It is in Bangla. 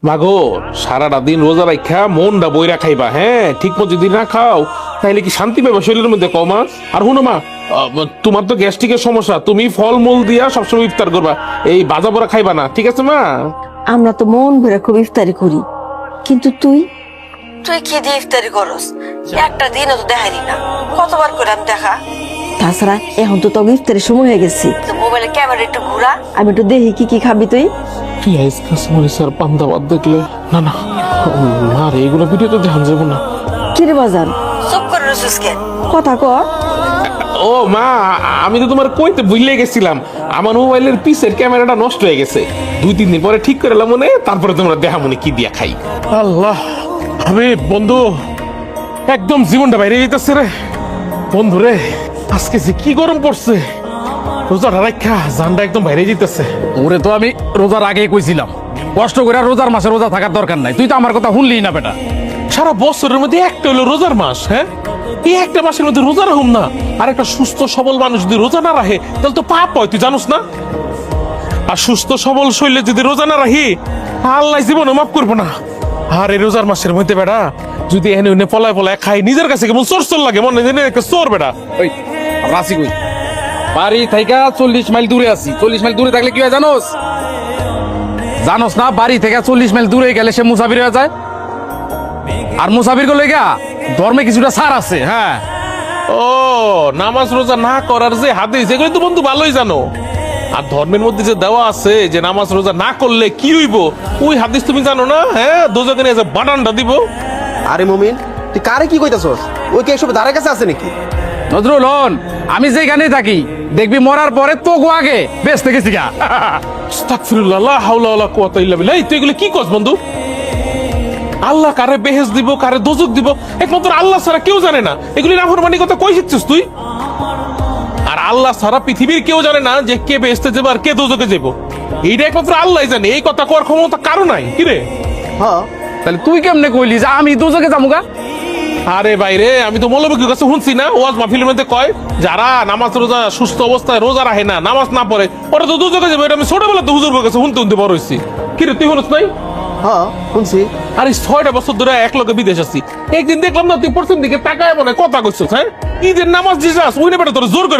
মাগো সারাটা দিন রোজা রাখা মনটা বইরা খাইবা, হ্যাঁ ঠিক মতো যদি না খাও তাহলে কি শান্তি পাবে শরীরের মধ্যে কমা। আর হুনো মা, তোমার তো গ্যাস্ট্রিকের সমস্যা, তুমি ফলমূল দিয়া সবসময় ইফতার করবা, এই বাজা পোড়া খাইবা না, ঠিক আছে মা? আমরা তো মন ভরে খুব ইফতারি করি, কিন্তু তুই তুই কি দিয়ে ইফতারি করস? একটা দিনও তো দেখাইলি না, কতবার করে আমি দেখা। তাছাড়া এখন তো তোর ইফতারের সময় হয়ে গেছি, মোবাইলে ক্যামেরা একটু ঘুরা, আমি একটু দেখি কি কি খাবি তুই। পেঁয়াজ কাঁচামরিচ আর পান্তা ভাত দেখলে না না, না রে এগুলো ভিডিও তো দেখান যাবো না। কিরে বাজান চুপ করে রসুস কেন, কথা কর। ও মা, আমি তো তোমার কইতে ভুলে গেছিলাম, আমার মোবাইলের পিছের ক্যামেরাটা নষ্ট হয়ে গেছে, 2-3 দিন পরে ঠিক করে এলাম মনে, তারপরে তোমরা দেখা মনে কি দিয়া খাই। আল্লাহ, আমি বন্ধু একদম জীবনটা বাইরে যেতেছে রে বন্ধু রে, আজকে যে কি গরম পড়ছে, রোজাটা রাখা জানটা একদম বাইরে যেতেছে। ওরে তো আমি রোজার আগেই কইছিলাম কষ্ট করে রোজার মাসে রোজা থাকার দরকার নাই, তুই তো আমার কথা শুনলি না বেটা। সারা বছরের মধ্যে একটা হলো রোজার মাস, হ্যাঁ এই একটা মাসের মধ্যে রোজা রাখুম না, আর একটা সুস্থ সবল মানুষ যদি রোজা না রাখে তাহলে তো পাপ হয়, তুই জানোস না? আর সুস্থ সবল শরীরে যদি রোজা না রাখি আল্লাহ জীবনে মাফ করবো না। আর এই রোজার মাসের মধ্যে বেটা যদি এনে এনে পলায় পলায় খাই, নিজের কাছে কেমন চোর চোর লাগে, মনে হয় একটা চোর বেটা। ওই রাসি কই, বাড়ি থেকে 40 মাইল দূরে আছি, 40 মাইল দূরে থাকলে কি হয় জানোস? জানোস না বাড়ি থেকে 40 মাইল দূরে গেলে সে মুসাফির হয়ে যায়, আর মুসাফির গুলো গা ধর্মে কিছুটা ছাড় আছে। হ্যাঁ, ও নামাজ রোজা না করার যে হাদিস, এগুলো তো বন্ধু ভালোই জানো। আর ধর্মের মধ্যে যে দেওয়া আছে যে নামাজ রোজা না করলে কি হইব, ওই হাদিস তুমি জানো না? হ্যাঁ দোজাকে নিয়ে যে বানানটা দিব। আরে মুমিন, তুই কারে কি কইতাছস? ওই কি এসব ধারে কাছে আছে নাকি? নজরুল হন, আমি যেখানেই থাকি দেখবি মরার পরে তো গো আগে বেঁচতে গেছি গা। আস্তাগফিরুল্লাহ, লা হাওলা ওয়ালা কুওয়াতা ইল্লা বিল্লাহ। এই তুই এগুলো কি করছ বন্ধু? আল্লাহ কারে বেহেশত দিব কারে দোজক দিব একমাত্র আল্লাহ ছাড়া কেউ জানে না, এগুলি নাফরমানি কথা কই শিখছিস তুই? আর আল্লাহ ছাড়া পৃথিবীর কেউ জানে না যে কে বেহেশতে যাবে আর কে দোজকে যাবো, এইটা একমাত্র আল্লাহই জানে, এই কথা কোয়ার ক্ষমতা কারো নাই। কি রে? হ্যাঁ, তাহলে তুই কেমনে কইলি যে আমি দুজকে যামুগা? আরে বাইরে আমি তো মৌলবীর কাছে শুনছি না, ওয়াজ মাহফিলের মধ্যে কয় যারা নামাজ রোজা সুস্থ অবস্থায় রোজা রাখে না, নামাজ না পড়ে, ওরা তো দুজকে যাবে। এটা আমি ছোটবেলা তো হুজুরের কাছে শুনতে শুনতে বড় হইছি। কি রে তুই শুনছ নাই? হ্যাঁ শুনছি। আরে 6টা বছর ধরে এক লগে বিদেশ আছি, একদিন দেখলাম না তুই পশ্চিম দিকে তাকায় মনে কথা কইছিস, হ্যাঁ ঈদের নামাজ যে যাস ওই না বেটা তোর জোর করে